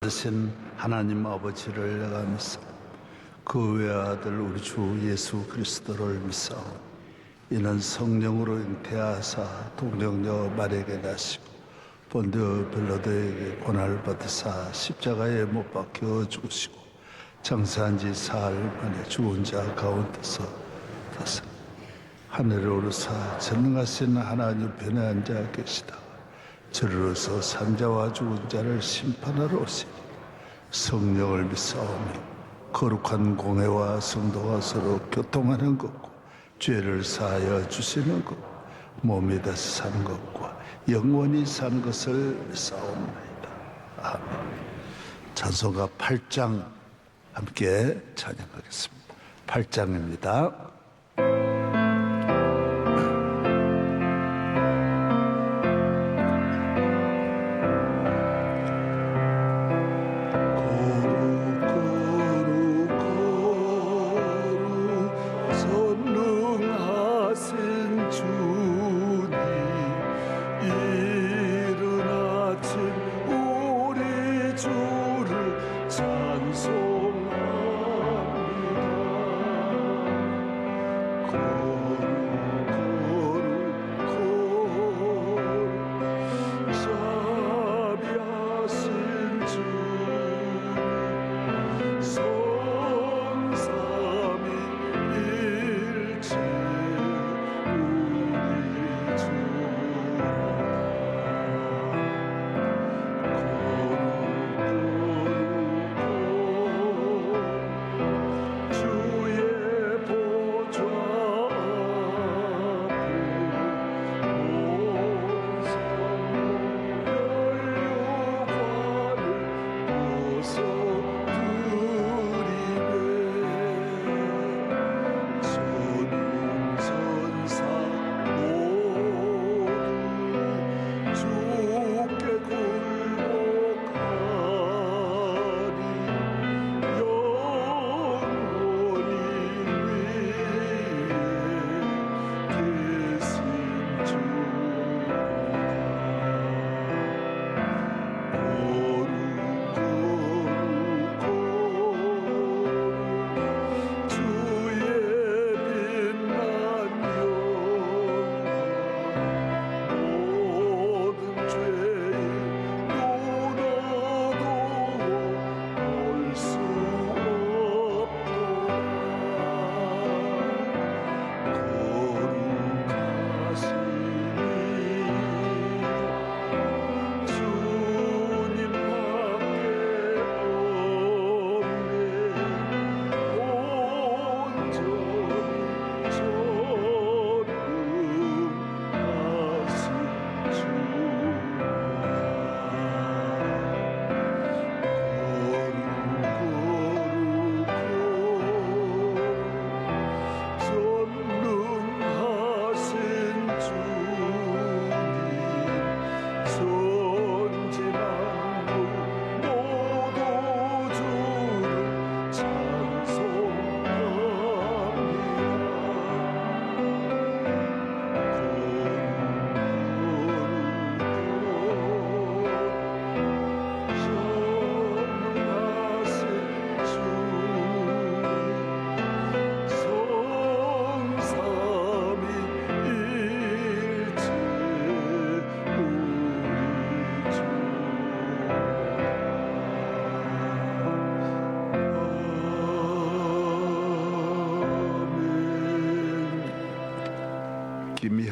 하신 하나님 아버지를 내가 믿사 그 외아들 우리 주 예수 그리스도를 믿사오니 이는 성령으로 잉태하사 동정녀 마리아에게 나시고 본디오 빌라도에게 고난을 받으사 십자가에 못 박혀 죽으시고 장사한 지 사흘 만에 죽은 자 가운데서 다사 하늘에 오르사 전능하신 하나님 편에 앉아 계시다 저리로서 산자와 죽은 자를 심판하러 오시니 성령을 믿사오며 거룩한 공회와 성도가 서로 교통하는 것과 죄를 사하여 주시는 것 몸이 다시 사는 것과 영원히 사는 것을 믿사옵나이다. 아멘. 찬송가 8장 함께 찬양하겠습니다. 8장입니다.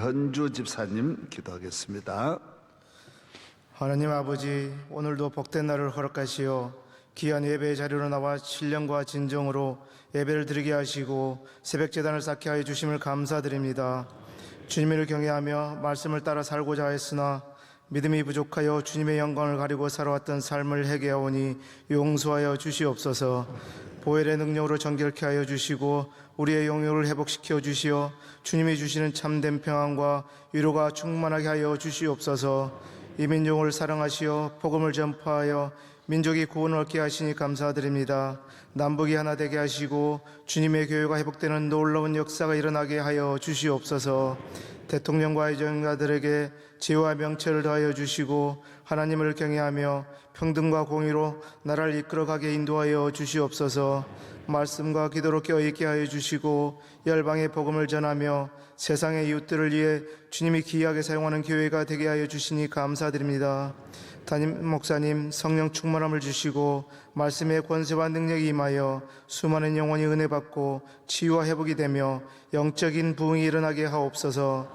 김현주 집사님 기도하겠습니다. 하나님 아버지, 오늘도 복된 날을 허락하시어 귀한 예배의 자리로 나와 신령과 진정으로 예배를 드리게 하시고 새벽 제단을 쌓게 하여 주심을 감사드립니다. 주님을 경외하며 말씀을 따라 살고자 했으나 믿음이 부족하여 주님의 영광을 가리고 살아왔던 삶을 회개하오니 용서하여 주시옵소서. 보혈의 능력으로 정결케 하여 주시고 우리의 영역을 회복시켜 주시어 주님이 주시는 참된 평안과 위로가 충만하게 하여 주시옵소서. 이 민족을 사랑하시어 복음을 전파하여 민족이 구원을 얻게 하시니 감사드립니다. 남북이 하나 되게 하시고 주님의 교회가 회복되는 놀라운 역사가 일어나게 하여 주시옵소서. 대통령과 의정가들에게 지혜와 명철을 더하여 주시고 하나님을 경외하며 평등과 공의로 나라를 이끌어가게 인도하여 주시옵소서. 말씀과 기도로 깨어있게 하여 주시고 열방의 복음을 전하며 세상의 이웃들을 위해 주님이 귀하게 사용하는 교회가 되게 하여 주시니 감사드립니다. 담임 목사님 성령 충만함을 주시고 말씀의 권세와 능력이 임하여 수많은 영혼이 은혜 받고 치유와 회복이 되며 영적인 부흥이 일어나게 하옵소서.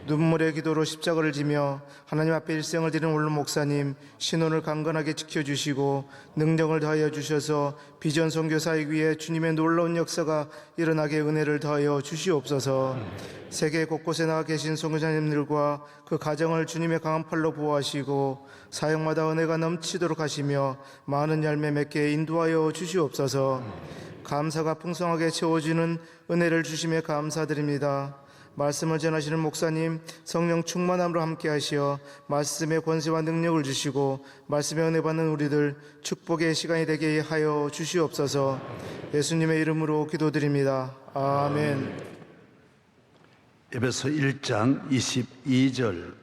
눈물의 기도로 십자가를 지며 하나님 앞에 일생을 드리는 원로 목사님 신혼을 강건하게 지켜주시고 능력을 더하여 주셔서 비전 선교 사역 위에 주님의 놀라운 역사가 일어나게 은혜를 더하여 주시옵소서. 세계 곳곳에 나가 계신 선교사님들과 그 가정을 주님의 강한 팔로 보호하시고 사역마다 은혜가 넘치도록 하시며 많은 열매 맺게 인도하여 주시옵소서. 감사가 풍성하게 채워지는 은혜를 주심에 감사드립니다. 말씀을 전하시는 목사님 성령 충만함으로 함께 하시어 말씀의 권세와 능력을 주시고 말씀의 은혜 받는 우리들 축복의 시간이 되게 하여 주시옵소서. 예수님의 이름으로 기도드립니다. 아멘. 에베소 1장 22절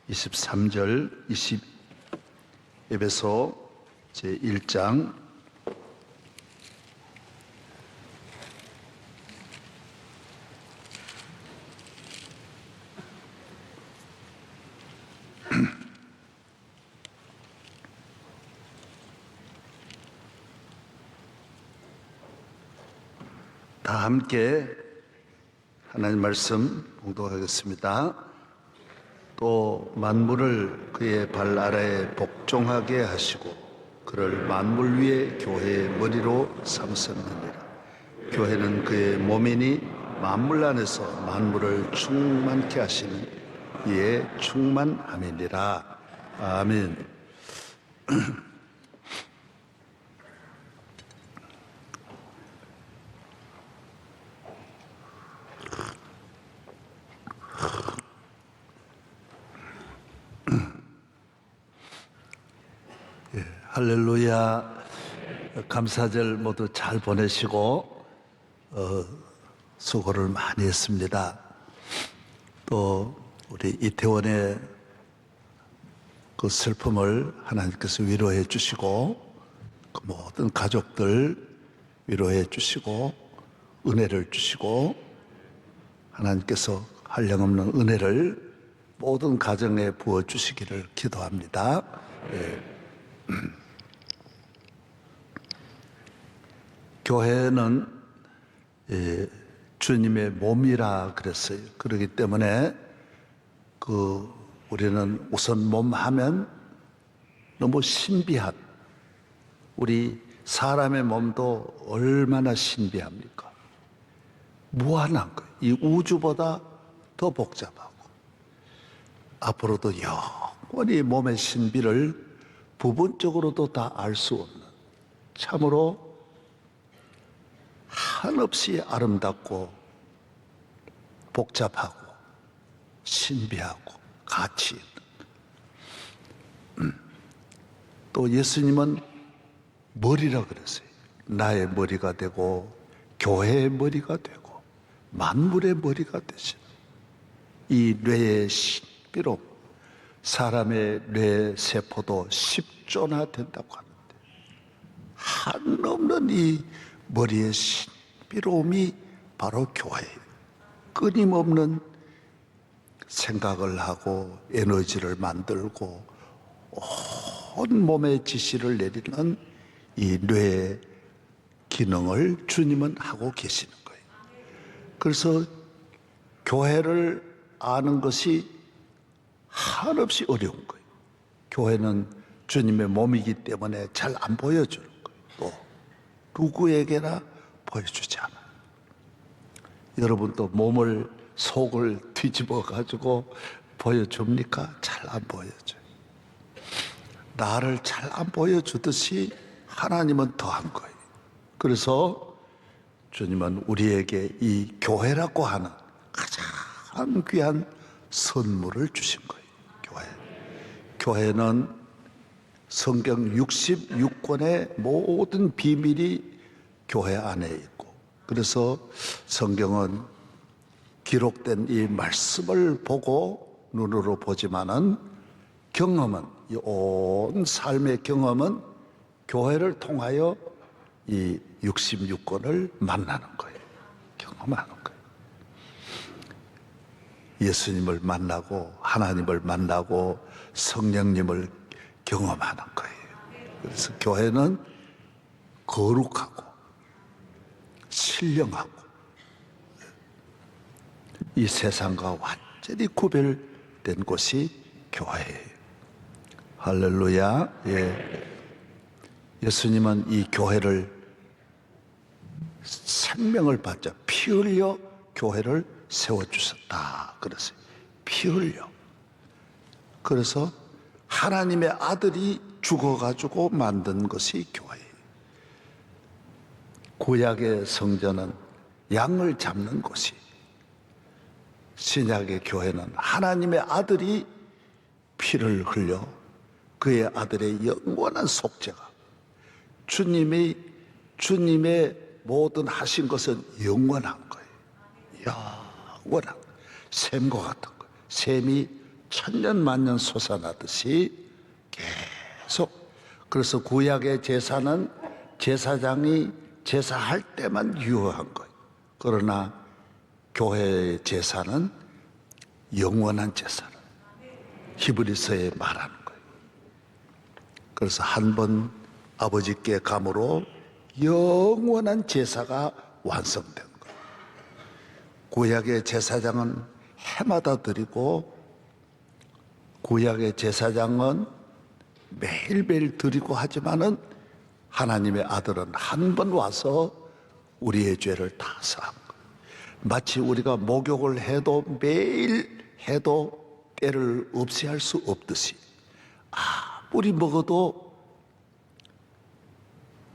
23절 에베소 제1장 다 함께 하나님 말씀 봉독하겠습니다. 또 만물을 그의 발 아래에 복종하게 하시고 그를 만물 위에 교회의 머리로 삼으셨느니라. 교회는 그의 몸이니 만물 안에서 만물을 충만케 하시는 이에 충만함이니라. 아멘. 할렐루야. 감사절 모두 잘 보내시고 수고를 많이 했습니다. 또 우리 이태원의 그 슬픔을 하나님께서 위로해 주시고 그 모든 가족들 위로해 주시고 은혜를 주시고 하나님께서 한량없는 은혜를 모든 가정에 부어 주시기를 기도합니다. 교회는 주님의 몸이라 그랬어요. 그렇기 때문에 우리는 우선 몸 하면 너무 신비한, 우리 사람의 몸도 얼마나 신비합니까? 무한한 거예요. 이 우주보다 더 복잡하고 앞으로도 영원히 몸의 신비를 부분적으로도 다 알 수 없는 참으로 한없이 아름답고 복잡하고 신비하고 가치 있는 또 예수님은 머리라 그랬어요. 나의 머리가 되고 교회의 머리가 되고 만물의 머리가 되시는 이 뇌의 신비로 사람의 뇌 세포도 10조나 된다고 하는데 한없는 이 머리의 신비로움이 바로 교회예요. 끊임없는 생각을 하고 에너지를 만들고 온 몸의 지시를 내리는 이 뇌의 기능을 주님은 하고 계시는 거예요. 그래서 교회를 아는 것이 한없이 어려운 거예요. 교회는 주님의 몸이기 때문에 잘 안 보여주는 거예요. 또 누구에게나 보여주지 않아요. 여러분도 몸을 속을 뒤집어 가지고 보여줍니까? 잘 안 보여줘요. 나를 잘 안 보여주듯이 하나님은 더한 거예요. 그래서 주님은 우리에게 이 교회라고 하는 가장 귀한 선물을 주신 거예요. 교회는 성경 66권의 모든 비밀이 교회 안에 있고, 그래서 성경은 기록된 이 말씀을 보고 눈으로 보지만은 경험은, 이 온 삶의 경험은 교회를 통하여 이 66권을 만나는 거예요. 경험하는 거예요. 예수님을 만나고 하나님을 만나고 성령님을 경험하는 거예요. 그래서 교회는 거룩하고 신령하고 이 세상과 완전히 구별된 곳이 교회예요. 할렐루야. 예. 예수님은 이 교회를 생명을 바쳐 피 흘려 교회를 세워주셨다 그랬어요. 피 흘려. 그래서 하나님의 아들이 죽어가지고 만든 것이 교회예요. 구약의 성전은 양을 잡는 곳이, 신약의 교회는 하나님의 아들이 피를 흘려 그의 아들의 영원한 속죄가, 주님의 모든 하신 것은 영원한 거예요. 영원한, 샘과 같은 거예요. 샘이 천년 만년 솟아나듯이 계속. 그래서 구약의 제사는 제사장이 제사할 때만 유효한 거예요. 그러나 교회의 제사는 영원한 제사는 히브리서에 말하는 거예요. 그래서 한 번 아버지께 감으로 영원한 제사가 완성된 거예요. 구약의 제사장은 해마다 드리고, 구약의 제사장은 매일매일 드리고 하지만은 하나님의 아들은 한 번 와서 우리의 죄를 다 사한 거예요. 마치 우리가 목욕을 해도 매일 해도 때를 없이 할 수 없듯이 아무리 먹어도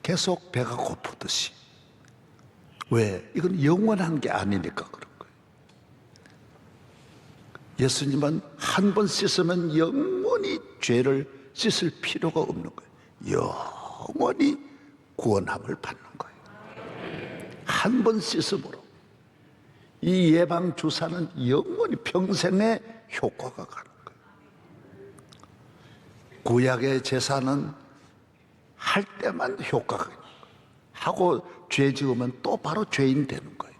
계속 배가 고프듯이. 왜? 이건 영원한 게 아니니까 그런 거예요. 예수님은 한 번 씻으면 영원히 죄를 씻을 필요가 없는 거예요. 영원히 구원함을 받는 거예요. 한 번 씻음으로. 이 예방 주사는 영원히 평생의 효과가 가는 거예요. 구약의 제사는 할 때만 효과가 있는 거예요. 하고 죄 지으면 또 바로 죄인 되는 거예요.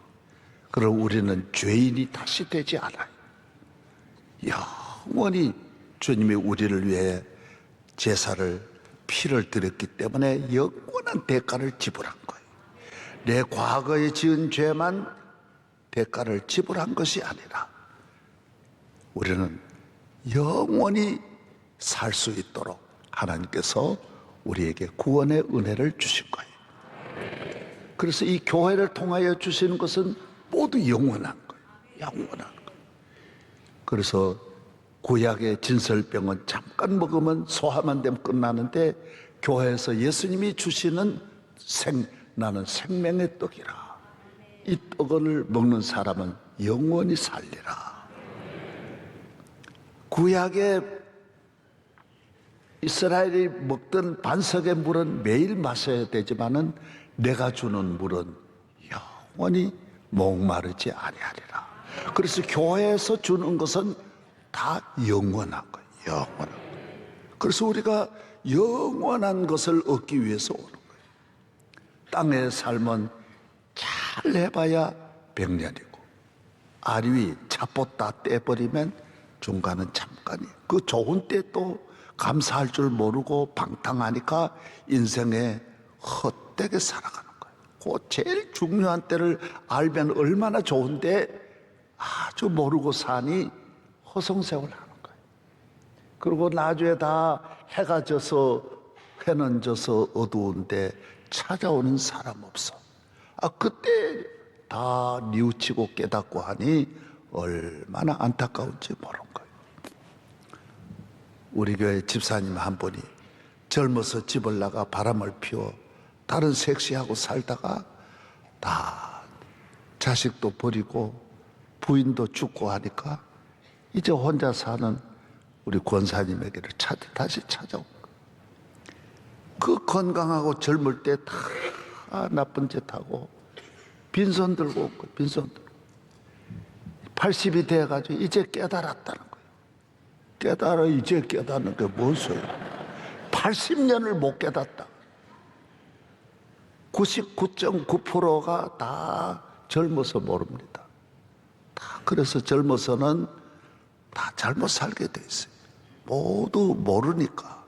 그럼 우리는 죄인이 다시 되지 않아요. 영원히 주님이 우리를 위해 제사를, 피를 드렸기 때문에 영원한 대가를 지불한 거예요. 내 과거에 지은 죄만 대가를 지불한 것이 아니라 우리는 영원히 살 수 있도록 하나님께서 우리에게 구원의 은혜를 주신 거예요. 그래서 이 교회를 통하여 주시는 것은 모두 영원한 거예요. 영원한 거예요. 그래서 구약의 진설병은 잠깐 먹으면 소화만 되면 끝나는데, 교회에서 예수님이 주시는 나는 생명의 떡이라. 이 떡을 먹는 사람은 영원히 살리라. 구약의 이스라엘이 먹던 반석의 물은 매일 마셔야 되지만은 내가 주는 물은 영원히 목마르지 아니하리라. 그래서 교회에서 주는 것은 다 영원한 거예요. 영원한 거예요. 그래서 우리가 영원한 것을 얻기 위해서 오는 거예요. 땅의 삶은 잘 해봐야 100년이고 아류이 차봇 다 떼버리면 중간은 잠깐이에요. 그 좋은 때 또 감사할 줄 모르고 방탕하니까 인생에 헛되게 살아가는 거예요. 그 제일 중요한 때를 알면 얼마나 좋은데 아주 모르고 사니 허송세월 하는 거예요. 그리고 나중에 다 해가 져서, 해는 져서 어두운데 찾아오는 사람 없어. 그때 다 뉘우치고 깨닫고 하니 얼마나 안타까운지 모르는 거예요. 우리 교회 집사님 한 분이 젊어서 집을 나가 바람을 피워 다른 섹시하고 살다가 다 자식도 버리고 부인도 죽고 하니까 이제 혼자 사는 우리 권사님에게를 다시 찾아온 거예요. 그 건강하고 젊을 때 다 나쁜 짓 하고 빈손 들고 온 거예요. 빈손 들고. 80이 돼가지고 이제 깨달았다는 거예요. 깨달아. 이제 깨닫는 게 뭔 소리야. 80년을 못 깨닫다. 99.9%가 다 젊어서 모릅니다. 다 그래서 젊어서는 다 잘못 살게 돼 있어요. 모두 모르니까.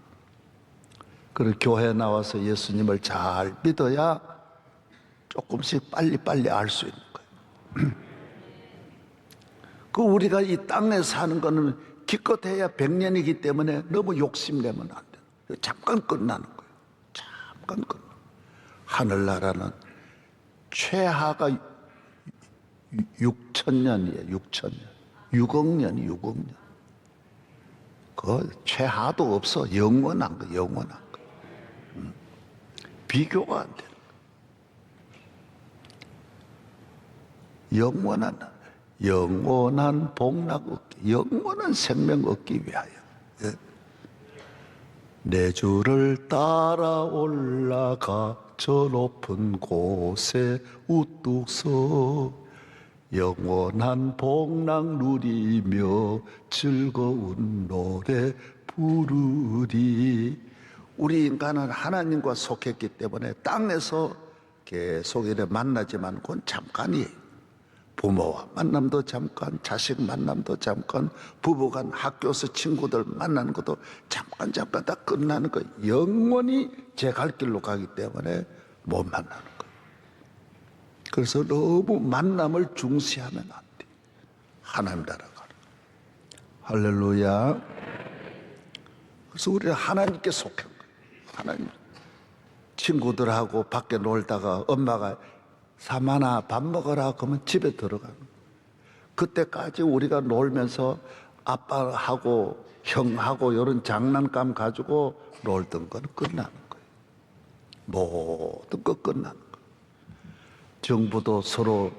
그리고 교회 나와서 예수님을 잘 믿어야 조금씩 빨리빨리 알 수 있는 거예요. 그 우리가 이 땅에 사는 거는 기껏해야 100년이기 때문에 너무 욕심내면 안 돼요. 잠깐 끝나는 거예요. 잠깐 끝나. 하늘나라는 최하가 6천년이에요. 6천년. 6억 년이 6억 년. 그 최하도 없어. 영원한 거, 영원한 거. 비교가 안 되는 거. 영원한 복락 얻기, 영원한 생명 얻기 위하여. 예. 내 주를 따라 올라가 저 높은 곳에 우뚝 서 영원한 복락 누리며 즐거운 노래 부르리. 우리 인간은 하나님과 속했기 때문에 땅에서 계속 이래 만나지만 그건 잠깐이에요. 부모와 만남도 잠깐, 자식 만남도 잠깐, 부부간 학교에서 친구들 만나는 것도 잠깐 다 끝나는 거예요. 영원히 제 갈 길로 가기 때문에 못 만나는 거예요. 그래서 너무 만남을 중시하면 안 돼. 하나님 따라가는. 할렐루야. 그래서 우리는 하나님께 속한 거예요. 하나님. 친구들하고 밖에 놀다가 엄마가 사마나 밥 먹어라 그러면 집에 들어가는 거예요. 그때까지 우리가 놀면서 아빠하고 형하고 이런 장난감 가지고 놀던 건 끝나는 거예요. 모든 거 끝나는 거예요. 정부도 서로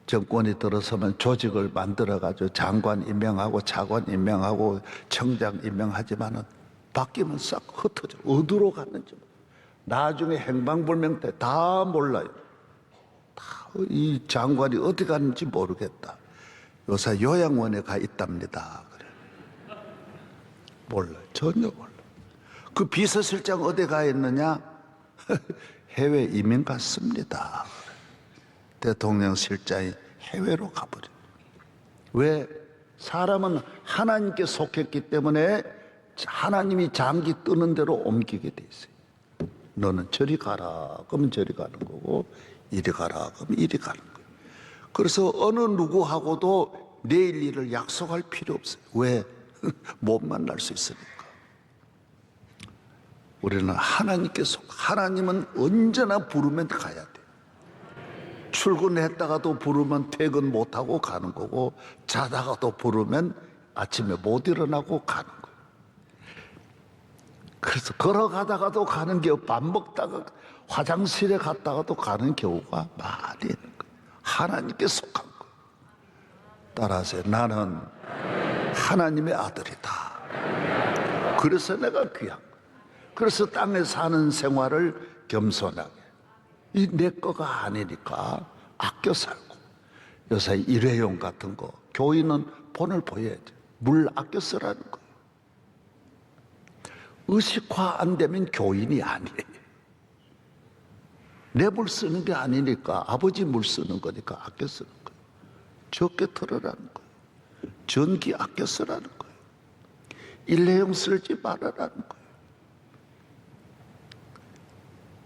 정권이 들어서면 조직을 만들어가지고 장관 임명하고 차관 임명하고 청장 임명하지만은 바뀌면 싹 흩어져. 어디로 갔는지. 나중에 행방불명 때 다 몰라요. 이 장관이 어디 갔는지 모르겠다. 요새 요양원에 가 있답니다. 그래. 몰라요. 전혀 몰라요. 그 비서실장 어디 가 있느냐? 해외 이민 갔습니다. 대통령 실장이 해외로 가버려요. 왜? 사람은 하나님께 속했기 때문에 하나님이 장기 뜨는 대로 옮기게 돼 있어요. 너는 저리 가라 그러면 저리 가는 거고 이리 가라 그러면 이리 가는 거예요. 그래서 어느 누구하고도 내일 일을 약속할 필요 없어요. 왜? 못 만날 수 있으니까. 우리는 하나님께 하나님은 언제나 부르면 가야 돼. 출근했다가도 부르면 퇴근 못하고 가는 거고 자다가도 부르면 아침에 못 일어나고 가는 거예요. 그래서 걸어가다가도 가는 경우, 밥 먹다가 화장실에 갔다가도 가는 경우가 많이 있는 거예요. 하나님께 속한 거예요. 따라서 나는 하나님의 아들이다. 그래서 내가 귀한 거예요. 그래서 땅에 사는 생활을 겸손하게. 이 내 거가 아니니까 아껴 살고. 요새 일회용 같은 거 교인은 본을 보여야지. 물 아껴 쓰라는 거예요. 의식화 안 되면 교인이 아니에요. 내 물 쓰는 게 아니니까 아버지 물 쓰는 거니까 아껴 쓰는 거예요. 적게 털으라는 거예요. 전기 아껴 쓰라는 거예요. 일회용 쓰지 말아라는 거예요.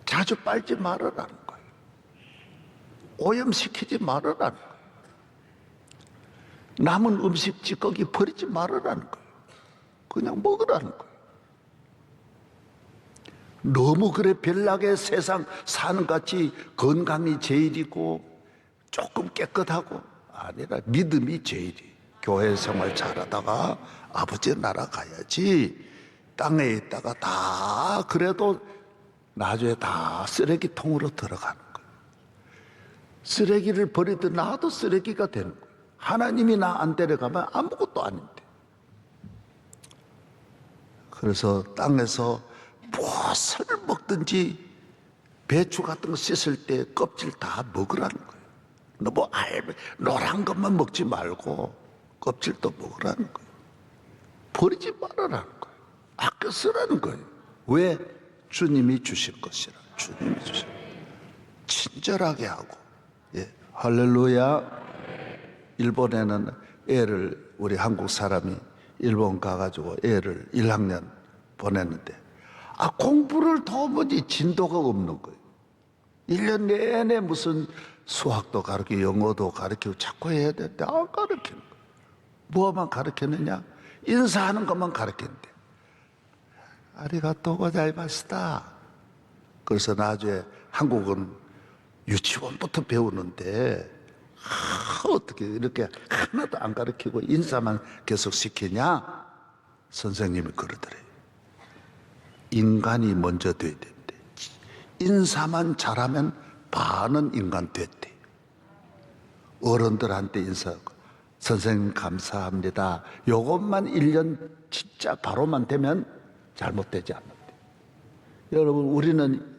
자주 빨지 말아라는 거예요. 오염시키지 말아라는 거예요. 남은 음식 찌꺼기 버리지 말아라는 거예요. 그냥 먹으라는 거예요. 너무 그래 별나게 세상 사는 같이 건강이 제일이고 조금 깨끗하고 아니라 믿음이 제일이. 교회 생활 잘하다가 아버지 나라 가야지. 땅에 있다가 다 그래도 나중에 다 쓰레기통으로 들어가는 거예요. 쓰레기를 버리듯 나도 쓰레기가 되는 거예요. 하나님이 나 안 데려가면 아무것도 아닌데. 그래서 땅에서 무엇을 먹든지 배추 같은 거 씻을 때 껍질 다 먹으라는 거예요. 너 노란 것만 먹지 말고 껍질도 먹으라는 거예요. 버리지 말아라는 거예요. 아껴 쓰라는 거예요. 왜? 주님이 주실 것이라. 주님이 주실 것. 친절하게 하고. 예, 할렐루야. 일본에는 애를, 우리 한국 사람이 일본 가가지고 애를 1학년 보냈는데, 공부를 도무지 진도가 없는 거예요. 1년 내내 무슨 수학도 가르치고 영어도 가르치고 자꾸 해야 되는데 안 가르치는 거예요. 뭐만 가르치느냐? 인사하는 것만 가르치는데. 아리가또 고자이마시다. 그래서 나중에 한국은 유치원부터 배우는데 어떻게 이렇게 하나도 안 가르치고 인사만 계속 시키냐? 선생님이 그러더래요. 인간이 먼저 돼야 된대. 인사만 잘하면 반은 인간 됐대. 어른들한테 인사하고 선생님 감사합니다. 요것만 1년 진짜 바로만 되면 잘못되지 않는데. 여러분, 우리는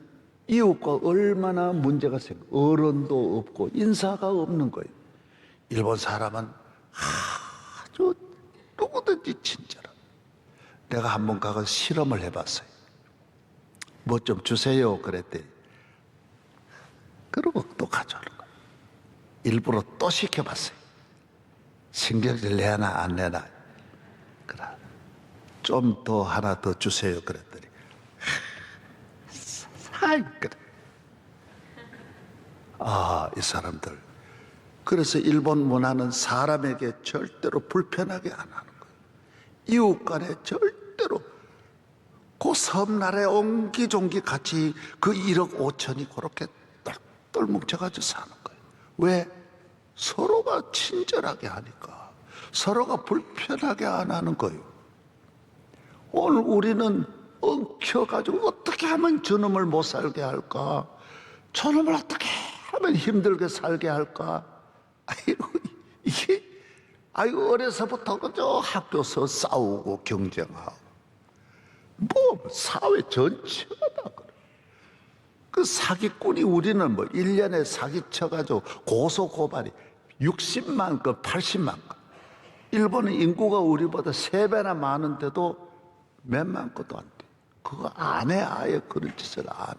이웃과 얼마나 문제가 생겨. 어른도 없고 인사가 없는 거예요. 일본 사람은 아주 누구든지 친절한. 내가 한번 가서 실험을 해봤어요. 뭐 좀 주세요 그랬더니 그러고 또 가져오는 거예요. 일부러 또 시켜봤어요. 신경질 내나 안 내나. 그래, 좀 더 하나 더 주세요 그랬더니 그래. 이 사람들. 그래서 일본 문화는 사람에게 절대로 불편하게 안 하는 거예요. 이웃 간에 절대로 그 섬나라에 옹기종기 같이 그 1억 5천이 그렇게 똘똘 뭉쳐가지고 사는 거예요. 왜? 서로가 친절하게 하니까. 서로가 불편하게 안 하는 거예요. 오늘 우리는 엉켜가지고 어떻게 하면 저놈을 못 살게 할까? 저놈을 어떻게 하면 힘들게 살게 할까? 어려서부터 그저 학교에서 싸우고 경쟁하고. 뭐, 사회 전체가 다 그래. 그 사기꾼이 우리는 뭐 1년에 사기쳐가지고 고소고발이 60만 건, 80만 건. 일본은 인구가 우리보다 3배나 많은데도 몇만 건도 안 돼. 그거 안 해. 아예 그런 짓을 안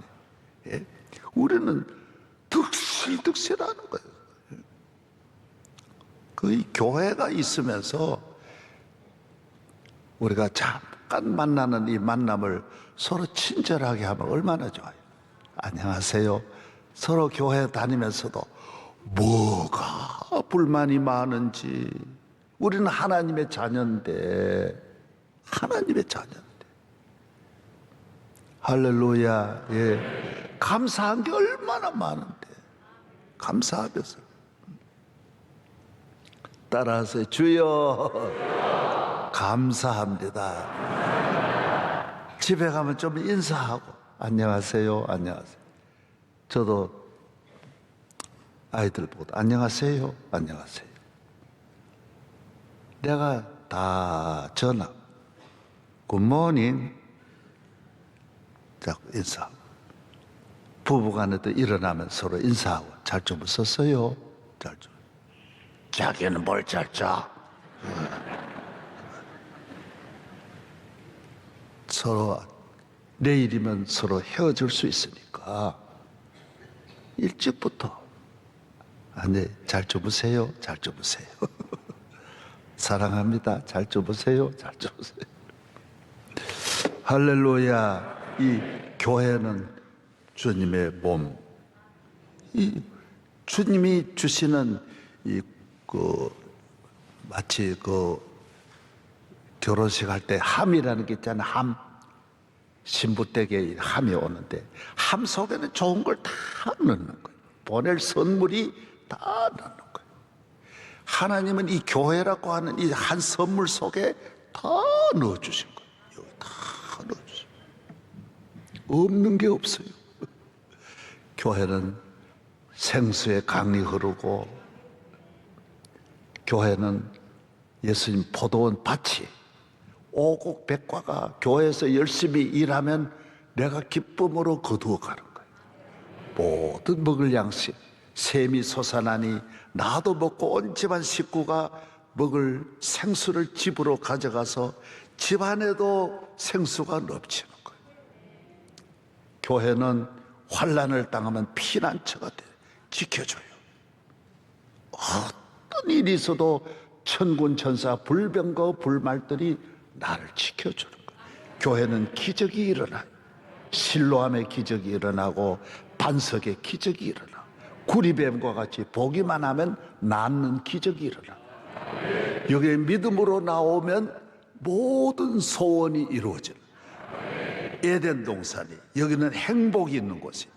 해. 예? 우리는 득실득실하는 거예요. 그 교회가 있으면서 우리가 잠깐 만나는 이 만남을 서로 친절하게 하면 얼마나 좋아요. 안녕하세요. 서로 교회 다니면서도 뭐가 불만이 많은지. 우리는 하나님의 자녀인데, 하나님의 자녀인데. 할렐루야. 예. 감사한 게 얼마나 많은데. 감사하면서. 따라서 주여 감사합니다. 집에 가면 좀 인사하고 안녕하세요, 안녕하세요. 저도 아이들 보고 안녕하세요, 안녕하세요. 내가 다 전화, 굿모닝, 자꾸 인사하고. 부부간에도 일어나면 서로 인사하고 잘 주무셨어요? 잘 주. 자기는 뭘 잘 자? 서로 내일이면 서로 헤어질 수 있으니까 일찍부터 잘 주무세요, 잘 주무세요. 사랑합니다, 잘 주무세요, 잘 주무세요. 할렐루야. 이 교회는 주님의 몸. 이 주님이 주시는 마치 결혼식 할 때 함이라는 게 있잖아요. 함. 신부 댁에 함이 오는데 함 속에는 좋은 걸 다 넣는 거예요. 보낼 선물이 다 넣는 거예요. 하나님은 이 교회라고 하는 이 한 선물 속에 다 넣어주신 거예요. 여기 다 넣어주신 거예요. 없는 게 없어요. 교회는 생수의 강이 흐르고, 교회는 예수님 포도원 밭이, 오곡 백과가 교회에서 열심히 일하면 내가 기쁨으로 거두어 가는 거예요. 모든 먹을 양식, 샘이 솟아나니 나도 먹고 온 집안 식구가 먹을 생수를 집으로 가져가서 집안에도 생수가 넘치는 거예요. 교회는 환난을 당하면 피난처가 돼 지켜줘요. 어떤 일이 있어도 천군 천사 불병거 불말들이 나를 지켜주는 거예요. 교회는 기적이 일어나요. 실로암의 기적이 일어나고 반석의 기적이 일어나, 구리뱀과 같이 보기만 하면 낫는 기적이 일어나. 여기에 믿음으로 나오면 모든 소원이 이루어지는 에덴 동산이, 여기는 행복이 있는 곳이,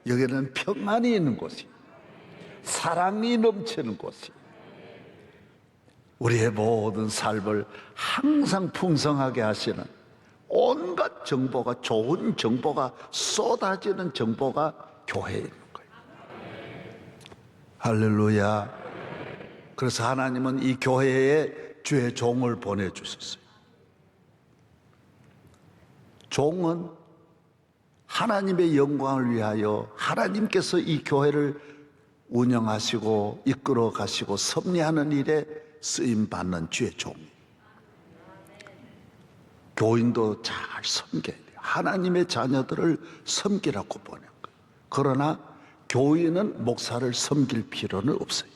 여기는 평안이 있는 곳이, 사랑이 넘치는 곳이, 우리의 모든 삶을 항상 풍성하게 하시는 온갖 정보가, 좋은 정보가 쏟아지는 정보가 교회에 있는 거예요. 할렐루야. 그래서 하나님은 이 교회에 주의 종을 보내주셨어요. 종은 하나님의 영광을 위하여 하나님께서 이 교회를 운영하시고 이끌어 가시고 섭리하는 일에 쓰임받는 주의 종. 교인도 잘 섬겨야 돼요. 하나님의 자녀들을 섬기라고 보낸 거예요. 그러나 교인은 목사를 섬길 필요는 없어요.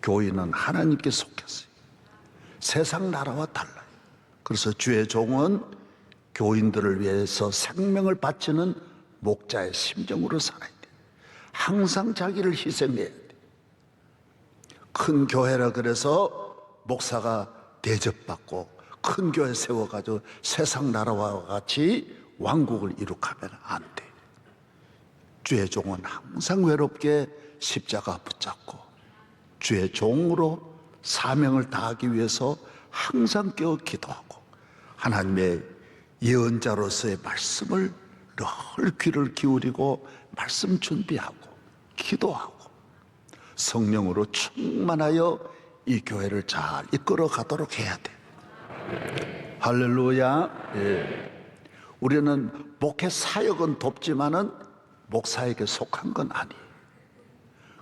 교인은 하나님께 속했어요. 세상 나라와 달라요. 그래서 주의 종은 교인들을 위해서 생명을 바치는 목자의 심정으로 살아야 돼요. 항상 자기를 희생해야 돼요. 큰 교회라 그래서 목사가 대접받고 큰 교회 세워가지고 세상 나라와 같이 왕국을 이룩하면 안 돼. 주의 종은 항상 외롭게 십자가 붙잡고 주의 종으로 사명을 다하기 위해서 항상 깨어 기도하고 하나님의 예언자로서의 말씀을 늘 귀를 기울이고 말씀 준비하고 기도하고 성령으로 충만하여 이 교회를 잘 이끌어 가도록 해야 돼. 할렐루야. 예. 우리는 목회 사역은 돕지만은 목사에게 속한 건 아니에요.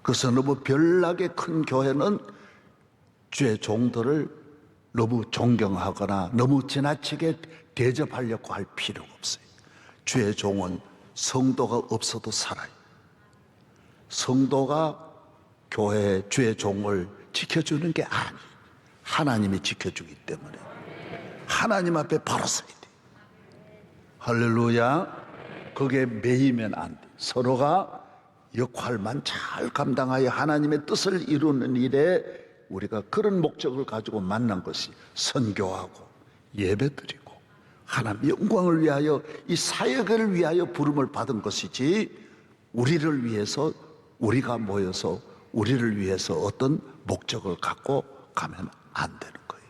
그래서 너무 별나게 큰 교회는 주의 종들을 너무 존경하거나 너무 지나치게 대접하려고 할 필요가 없어요. 주의 종은 성도가 없어도 살아요. 성도가 교회 주의 종을 지켜주는 게 아니에요. 하나님이 지켜주기 때문에 하나님 앞에 바로 서야 돼. 할렐루야. 거기에 매이면 안 돼. 서로가 역할만 잘 감당하여 하나님의 뜻을 이루는 일에 우리가 그런 목적을 가지고 만난 것이 선교하고 예배드리고 하나님 영광을 위하여 이 사역을 위하여 부름을 받은 것이지, 우리를 위해서 우리가 모여서 우리를 위해서 어떤 목적을 갖고 가면 안 되는 거예요.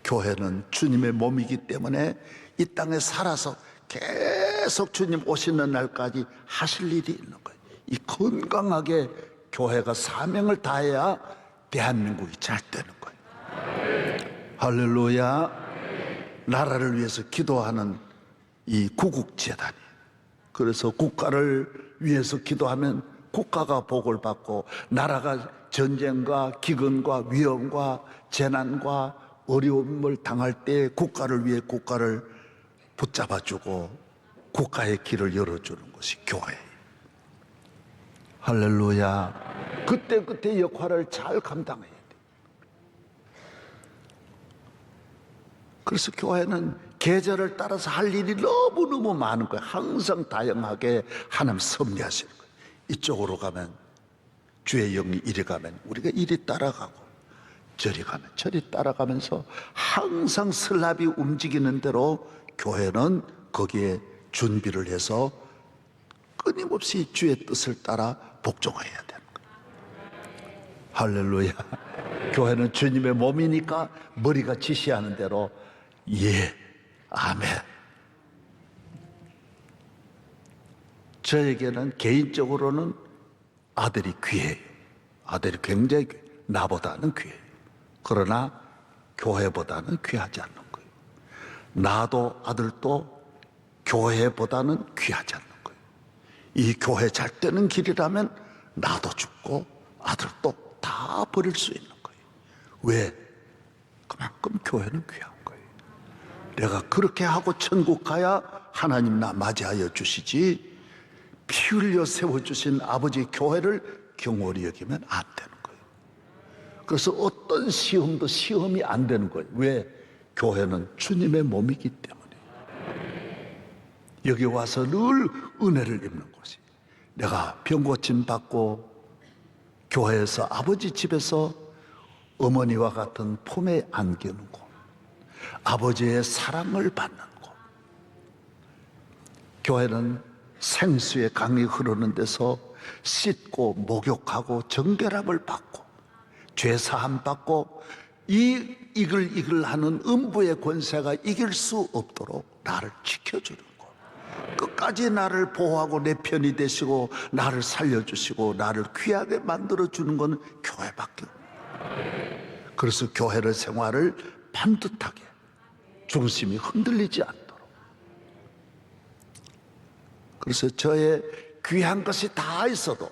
교회는 주님의 몸이기 때문에 이 땅에 살아서 계속 주님 오시는 날까지 하실 일이 있는 거예요. 이 건강하게 교회가 사명을 다해야 대한민국이 잘 되는 거예요. 할렐루야. 나라를 위해서 기도하는 이 구국재단이, 그래서 국가를 위해서 기도하면 국가가 복을 받고 나라가 전쟁과 기근과 위험과 재난과 어려움을 당할 때 국가를 위해 국가를 붙잡아주고 국가의 길을 열어주는 것이 교회예요. 할렐루야. 그때 역할을 잘 감당해야 돼. 그래서 교회는 계절을 따라서 할 일이 너무너무 많은 거예요. 항상 다양하게 하나님 섭리하시는 거예요. 이쪽으로 가면 주의 영이 이리 가면 우리가 이리 따라가고, 저리 가면 저리 따라가면서 항상 슬랍이 움직이는 대로 교회는 거기에 준비를 해서 끊임없이 주의 뜻을 따라 복종해야 되는 거예요. 할렐루야. 교회는 주님의 몸이니까 머리가 지시하는 대로 예, 아멘. 저에게는 개인적으로는 아들이 귀해요. 아들이 굉장히 귀해요. 나보다는 귀해요. 그러나 교회보다는 귀하지 않는 거예요. 나도 아들도 교회보다는 귀하지 않는 거예요. 이 교회 잘 되는 길이라면 나도 죽고 아들도 다 버릴 수 있는 거예요. 왜? 그만큼 교회는 귀한 거예요. 내가 그렇게 하고 천국 가야 하나님 나 맞이하여 주시지, 피 흘려 세워주신 아버지 교회를 경홀히 여기면 안 되는 거예요. 그래서 어떤 시험도 시험이 안 되는 거예요. 왜? 교회는 주님의 몸이기 때문에. 여기 와서 늘 은혜를 입는 곳이, 내가 병고침 받고 교회에서 아버지 집에서 어머니와 같은 품에 안기는 곳, 아버지의 사랑을 받는 곳. 교회는 생수의 강이 흐르는 데서 씻고 목욕하고 정결함을 받고 죄사함 받고 이글이글하는 음부의 권세가 이길 수 없도록 나를 지켜주는 것, 끝까지 나를 보호하고 내 편이 되시고 나를 살려주시고 나를 귀하게 만들어주는 것은 교회밖에 없어요. 그래서 교회의 생활을 반듯하게, 중심이 흔들리지 않도록. 그래서 저의 귀한 것이 다 있어도,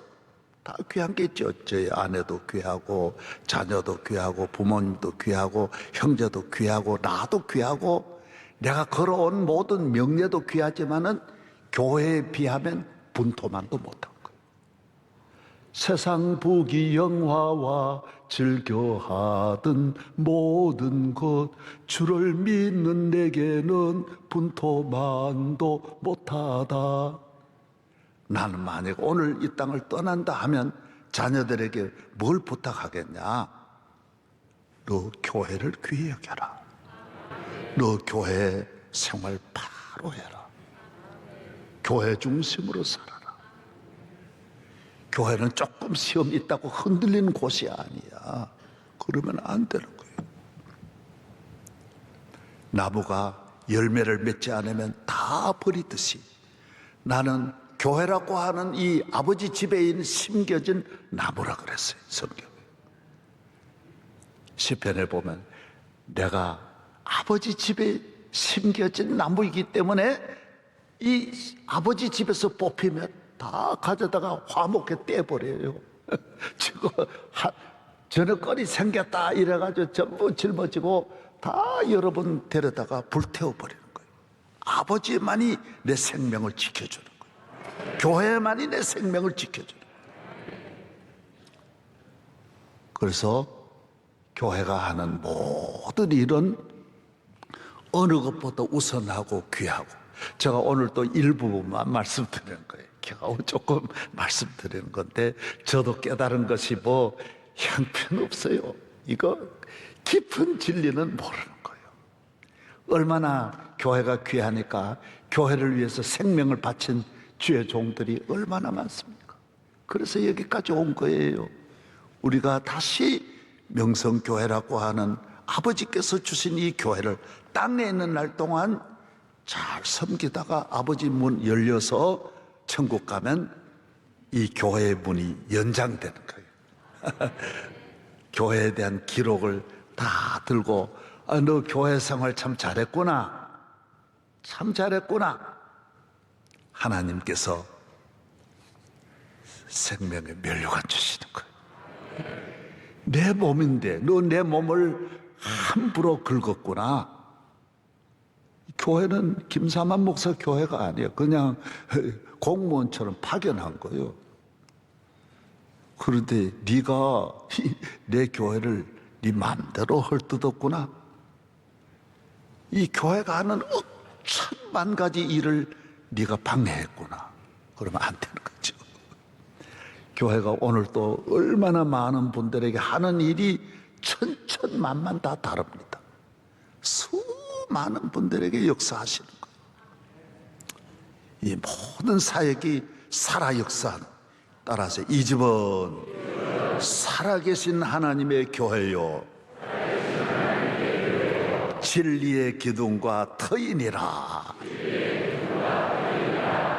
다 귀한 게 있죠. 저희 아내도 귀하고 자녀도 귀하고 부모님도 귀하고 형제도 귀하고 나도 귀하고 내가 걸어온 모든 명예도 귀하지만은 교회에 비하면 분토만도 못한 거예요. 세상 부귀 영화와 즐겨하던 모든 것 주를 믿는 내게는 분토만도 못하다. 나는 만약 오늘 이 땅을 떠난다 하면 자녀들에게 뭘 부탁하겠냐? 너 교회를 귀히 여겨라. 너 교회 생활 바로 해라. 교회 중심으로 살아라. 교회는 조금 시험 있다고 흔들리는 곳이 아니야. 그러면 안 되는 거예요. 나무가 열매를 맺지 않으면 다 버리듯이 나는 교회라고 하는 이 아버지 집에 있는 심겨진 나무라 그랬어요, 성경에. 시편에 보면 내가 아버지 집에 심겨진 나무이기 때문에 이 아버지 집에서 뽑히면 다 가져다가 화목에 떼버려요. 저녁거리 생겼다 이래가지고 전부 짊어지고 다 여러분 데려다가 불태워버리는 거예요. 아버지만이 내 생명을 지켜주는 거예요. 교회만이 내 생명을 지켜줘요. 그래서 교회가 하는 모든 일은 어느 것보다 우선하고 귀하고, 제가 오늘 또 일부만 말씀드리는 거예요. 겨우 조금 말씀드리는 건데 저도 깨달은 것이 뭐 형편없어요. 이거 깊은 진리는 모르는 거예요. 얼마나 교회가 귀하니까 교회를 위해서 생명을 바친 주의 종들이 얼마나 많습니까? 그래서 여기까지 온 거예요. 우리가 다시 명성교회라고 하는 아버지께서 주신 이 교회를 땅에 있는 날 동안 잘 섬기다가 아버지 문 열려서 천국 가면 이 교회의 문이 연장되는 거예요. 교회에 대한 기록을 다 들고 너 교회 생활 참 잘했구나. 참 잘했구나. 하나님께서 생명의 면류관 주시는 거예요. 내 몸인데 너 내 몸을 함부로 긁었구나. 교회는 김사만 목사 교회가 아니에요. 그냥 공무원처럼 파견한 거예요. 그런데 네가 내 교회를 네 마음대로 헐뜯었구나. 이 교회가 하는 천만 가지 일을 네가 방해했구나. 그러면 안 되는 거죠. 교회가 오늘 또 얼마나 많은 분들에게 하는 일이 천천만만 다 다릅니다. 수많은 분들에게 역사하시는 거예요. 이 모든 사역이 살아 역사하는, 따라서 이 집은 살아계신 하나님의 교회요 진리의 기둥과 터이니라.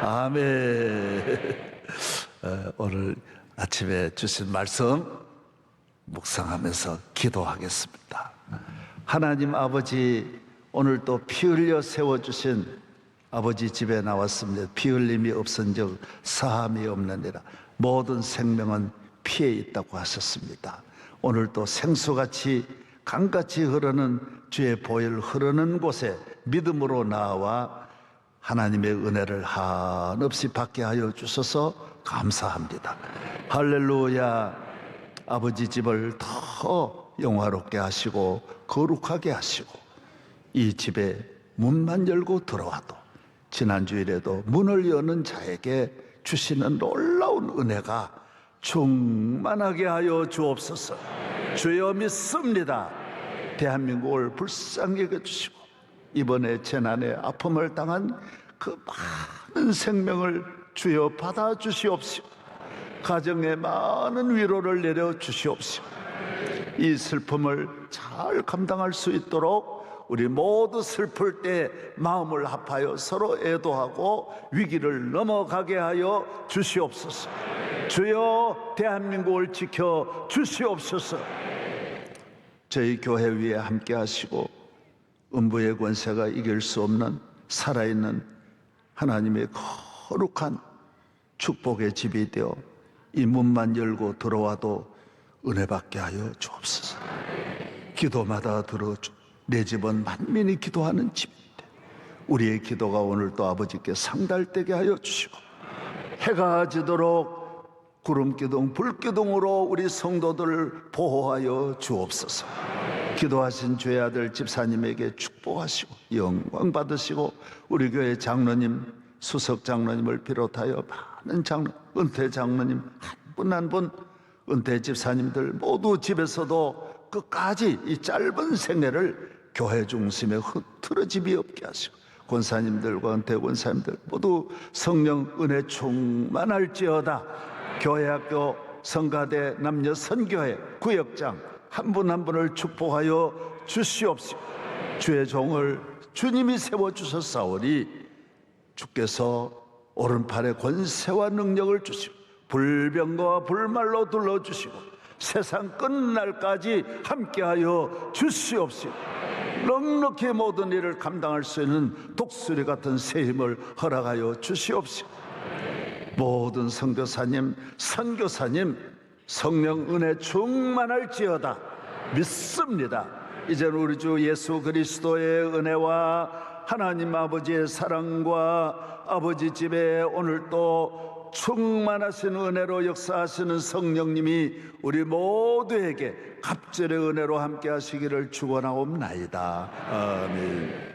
아멘. 오늘 아침에 주신 말씀 묵상하면서 기도하겠습니다. 하나님 아버지, 오늘 또 피 흘려 세워주신 아버지 집에 나왔습니다. 피 흘림이 없은즉 사함이 없느니라. 모든 생명은 피에 있다고 하셨습니다. 오늘 또 생수같이 강같이 흐르는 주의 보혈 흐르는 곳에 믿음으로 나와 하나님의 은혜를 한없이 받게 하여 주셔서 감사합니다. 할렐루야. 아버지 집을 더 영화롭게 하시고 거룩하게 하시고 이 집에 문만 열고 들어와도 지난주일에도 문을 여는 자에게 주시는 놀라운 은혜가 충만하게 하여 주옵소서. 주여 믿습니다. 대한민국을 불쌍히 여겨주시고 이번에 재난의 아픔을 당한 그 많은 생명을 주여 받아주시옵시고 가정에 많은 위로를 내려주시옵시고 이 슬픔을 잘 감당할 수 있도록 우리 모두 슬플 때 마음을 합하여 서로 애도하고 위기를 넘어가게 하여 주시옵소서. 주여 대한민국을 지켜 주시옵소서. 저희 교회 위에 함께 하시고 음부의 권세가 이길 수 없는 살아있는 하나님의 거룩한 축복의 집이 되어 이 문만 열고 들어와도 은혜 받게 하여 주옵소서. 기도마다 들어주. 내 집은 만민이 기도하는 집인데 우리의 기도가 오늘 또 아버지께 상달되게 하여 주시고 해가 지도록 구름기둥 불기둥으로 우리 성도들을 보호하여 주옵소서. 기도하신 주의 아들 집사님에게 축복하시고 영광 받으시고 우리 교회 장로님 수석 장로님을 비롯하여 많은 장로 은퇴 장로님 한 분 한 분 은퇴 집사님들 모두 집에서도 끝까지 이 짧은 생애를 교회 중심에 흐트러짐이 없게 하시고 권사님들과 은퇴 권사님들 모두 성령 은혜 충만할지어다. 교회학교 성가대 남녀 선교회 구역장 한 분 한 분을 축복하여 주시옵시고 주의 종을 주님이 세워주셨사오니 주께서 오른팔에 권세와 능력을 주시고 불병거와 불말로 둘러주시고 세상 끝날까지 함께하여 주시옵시고 넉넉히 모든 일을 감당할 수 있는 독수리 같은 새 힘을 허락하여 주시옵시고 모든 선교사님 선교사님 성령 은혜 충만할지어다. 믿습니다. 이제는 우리 주 예수 그리스도의 은혜와 하나님 아버지의 사랑과 아버지 집에 오늘 또 충만하신 은혜로 역사하시는 성령님이 우리 모두에게 갑절의 은혜로 함께 하시기를 축원하옵나이다. 아멘.